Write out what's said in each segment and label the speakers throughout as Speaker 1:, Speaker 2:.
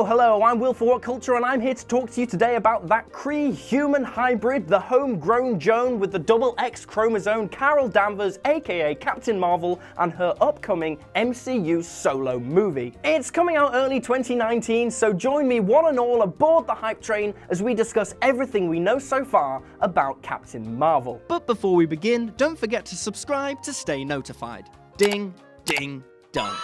Speaker 1: Hello, I'm Will for What Culture, and I'm here to talk to you today about that Kree human hybrid, the homegrown Joan with the double X chromosome, Carol Danvers, aka Captain Marvel, and her upcoming MCU solo movie. It's coming out early 2019, so join me one and all aboard the hype train as we discuss everything we know so far about Captain Marvel.
Speaker 2: But before we begin, don't forget to subscribe to stay notified. Ding, ding, done.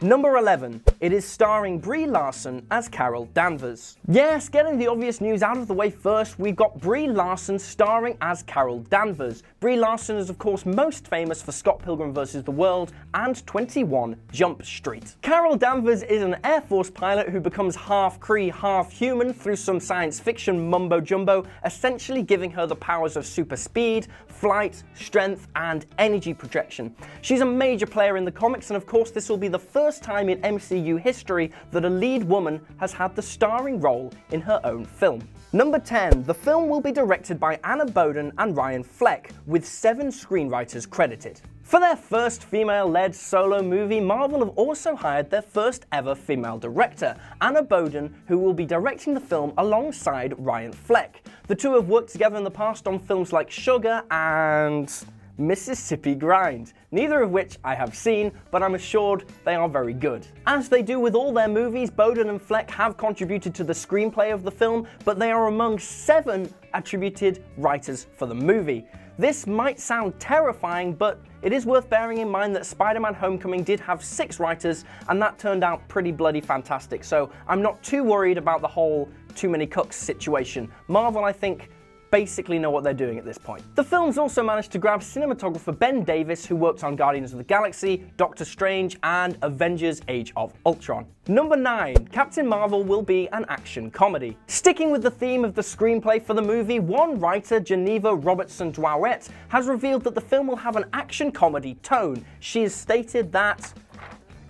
Speaker 1: Number 11. It is starring Brie Larson as Carol Danvers. Yes, getting the obvious news out of the way first, we've got Brie Larson starring as Carol Danvers. Brie Larson is of course most famous for Scott Pilgrim vs. the World and 21 Jump Street. Carol Danvers is an Air Force pilot who becomes half Kree, half human through some science fiction mumbo jumbo, essentially giving her the powers of super speed, flight, strength, and energy projection. She's a major player in the comics, and of course this will be the first time in MCU history that a lead woman has had the starring role in her own film. Number 10. The film will be directed by Anna Boden and Ryan Fleck, with 7 screenwriters credited. For their first female-led solo movie, Marvel have also hired their first ever female director, Anna Boden, who will be directing the film alongside Ryan Fleck. The two have worked together in the past on films like Sugar and Mississippi Grind, neither of which I have seen, but I'm assured they are very good. As they do with all their movies, Boden and Fleck have contributed to the screenplay of the film, but they are among 7 attributed writers for the movie. This might sound terrifying, but it is worth bearing in mind that Spider-Man Homecoming did have 6 writers, and that turned out pretty bloody fantastic, so I'm not too worried about the whole too many cooks situation. Marvel, I think, basically know what they're doing at this point. The film's also managed to grab cinematographer Ben Davis, who worked on Guardians of the Galaxy, Doctor Strange, and Avengers Age of Ultron. Number 9. Captain Marvel will be an action comedy. Sticking with the theme of the screenplay for the movie, one writer, Geneva Robertson-Dwowett, has revealed that the film will have an action comedy tone. She has stated that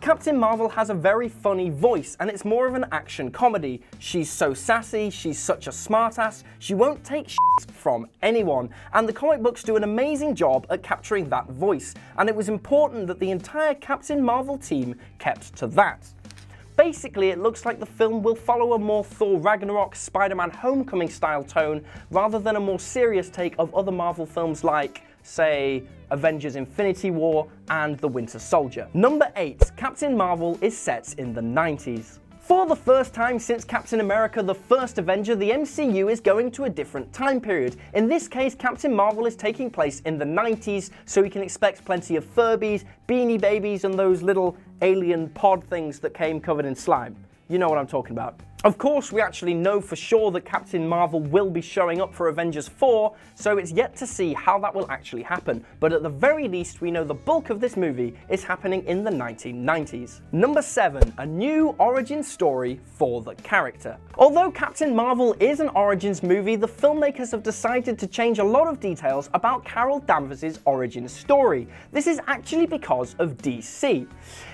Speaker 1: Captain Marvel has a very funny voice, and it's more of an action comedy. She's so sassy, she's such a smartass, she won't take shit from anyone, and the comic books do an amazing job at capturing that voice, and it was important that the entire Captain Marvel team kept to that. Basically, it looks like the film will follow a more Thor Ragnarok, Spider-Man Homecoming style tone, rather than a more serious take of other Marvel films like, say, Avengers Infinity War and The Winter Soldier. Number 8. Captain Marvel is set in the 90s. For the first time since Captain America the First Avenger, the MCU is going to a different time period. In this case, Captain Marvel is taking place in the 90s, so we can expect plenty of Furbies, Beanie Babies, and those little alien pod things that came covered in slime. You know what I'm talking about. Of course, we actually know for sure that Captain Marvel will be showing up for Avengers 4, so it's yet to see how that will actually happen, but at the very least we know the bulk of this movie is happening in the 1990s. Number 7. A new origin story for the character. Although Captain Marvel is an origins movie, the filmmakers have decided to change a lot of details about Carol Danvers' origin story. This is actually because of DC.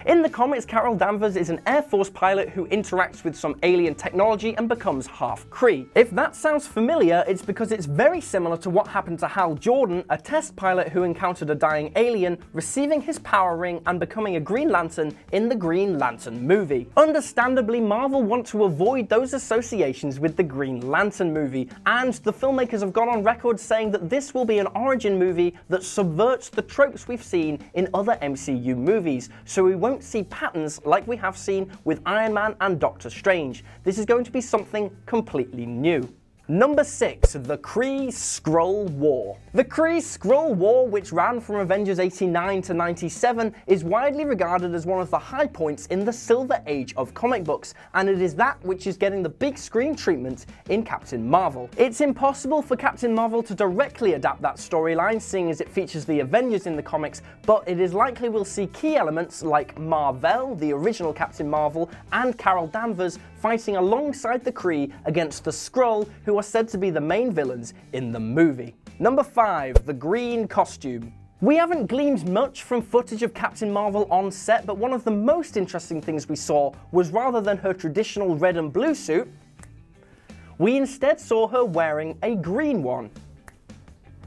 Speaker 1: In the comics, Carol Danvers is an Air Force pilot who interacts with some alien technology and becomes half Kree. If that sounds familiar, it's because it's very similar to what happened to Hal Jordan, a test pilot who encountered a dying alien, receiving his power ring and becoming a Green Lantern in the Green Lantern movie. Understandably, Marvel want to avoid those associations with the Green Lantern movie, and the filmmakers have gone on record saying that this will be an origin movie that subverts the tropes we've seen in other MCU movies, so we won't see patterns like we have seen with Iron Man and Doctor Strange. This is going to be something completely new. Number 6. The KREE-SKRULL War. The KREE-SKRULL War, which ran from Avengers 89 to 97, is widely regarded as one of the high points in the Silver Age of comic books, and it is that which is getting the big screen treatment in Captain Marvel. It's impossible for Captain Marvel to directly adapt that storyline, seeing as it features the Avengers in the comics, but it is likely we'll see key elements like Mar-Vell, the original Captain Marvel, and Carol Danvers fighting alongside the Kree against the Skrull, who are said to be the main villains in the movie. Number 5. The green costume. We haven't gleaned much from footage of Captain Marvel on set, but one of the most interesting things we saw was rather than her traditional red and blue suit, we instead saw her wearing a green one.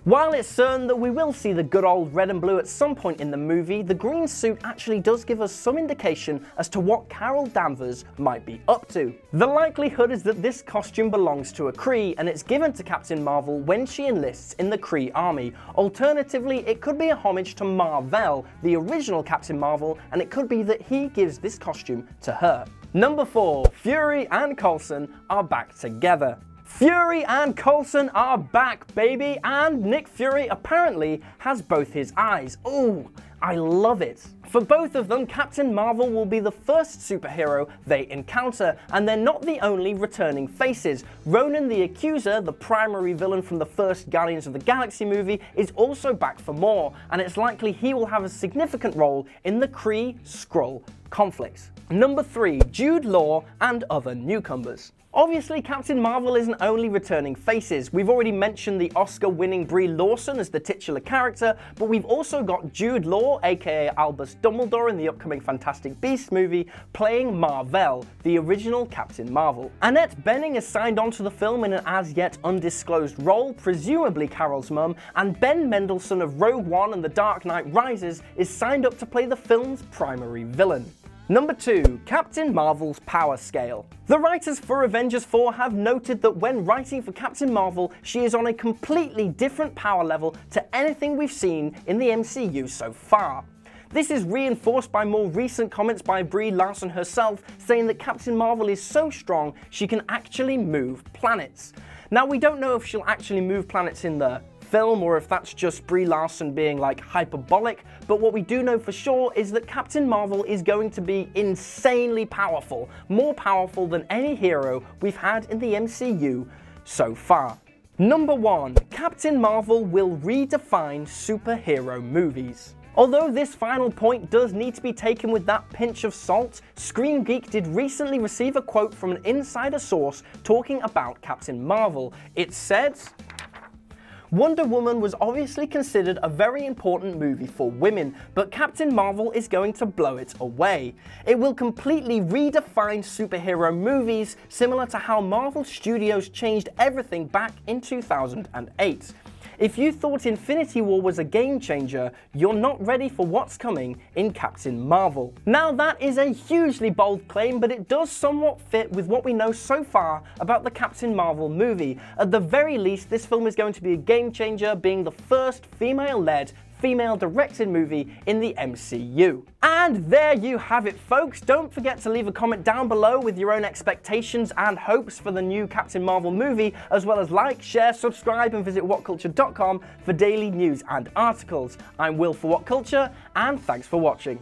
Speaker 1: While it's certain that we will see the good old red and blue at some point in the movie, the green suit actually does give us some indication as to what Carol Danvers might be up to. The likelihood is that this costume belongs to a KREE and it's given to Captain Marvel when she enlists in the KREE army. Alternatively, it could be a homage to Mar-Vell, the original Captain Marvel, and it could be that he gives this costume to her. Number 4. Fury and Coulson are back together. Fury and Coulson are back, baby, and Nick Fury apparently has both his eyes. Ooh, I love it. For both of them, Captain Marvel will be the first superhero they encounter, and they're not the only returning faces. Ronan the Accuser, the primary villain from the first Guardians of the Galaxy movie, is also back for more, and it's likely he will have a significant role in the KREE-SKRULL conflicts. Number 3. Jude Law and other newcomers. Obviously, Captain Marvel isn't only returning faces. We've already mentioned the Oscar-winning BRIE LARSON as the titular character, but we've also got Jude Law, aka Albus Dumbledore in the upcoming Fantastic Beasts movie, playing Mar-Vell, the original Captain Marvel. Annette Bening is signed on to the film in an as-yet undisclosed role, presumably Carol's mum, and Ben Mendelsohn of Rogue One and The Dark Knight Rises is signed up to play the film's primary villain. Number 2. Captain Marvel's power scale. The writers for Avengers 4 have noted that when writing for Captain Marvel, she is on a completely different power level to anything we've seen in the MCU so far. This is reinforced by more recent comments by Brie Larson herself, saying that Captain Marvel is so strong she can actually move planets. Now, we don't know if she'll actually move planets in the film or if that's just Brie Larson being like hyperbolic, but what we do know for sure is that Captain Marvel is going to be insanely powerful, more powerful than any hero we've had in the MCU so far. Number 1. Captain Marvel will redefine superhero movies. Although this final point does need to be taken with that pinch of salt, Screen Geek did recently receive a quote from an insider source talking about Captain Marvel. It said, "Wonder Woman was obviously considered a very important movie for women, but Captain Marvel is going to blow it away. It will completely redefine superhero movies, similar to how Marvel Studios changed everything back in 2008. If you thought Infinity War was a game changer, you're not ready for what's coming in Captain Marvel." Now, that is a hugely bold claim, but it does somewhat fit with what we know so far about the Captain Marvel movie. At the very least, this film is going to be a game changer, being the first female-led, female-directed movie in the MCU. And there you have it, folks. Don't forget to leave a comment down below with your own expectations and hopes for the new Captain Marvel movie, as well as like, share, subscribe, and visit whatculture.com for daily news and articles. I'm Will for What Culture, and thanks for watching.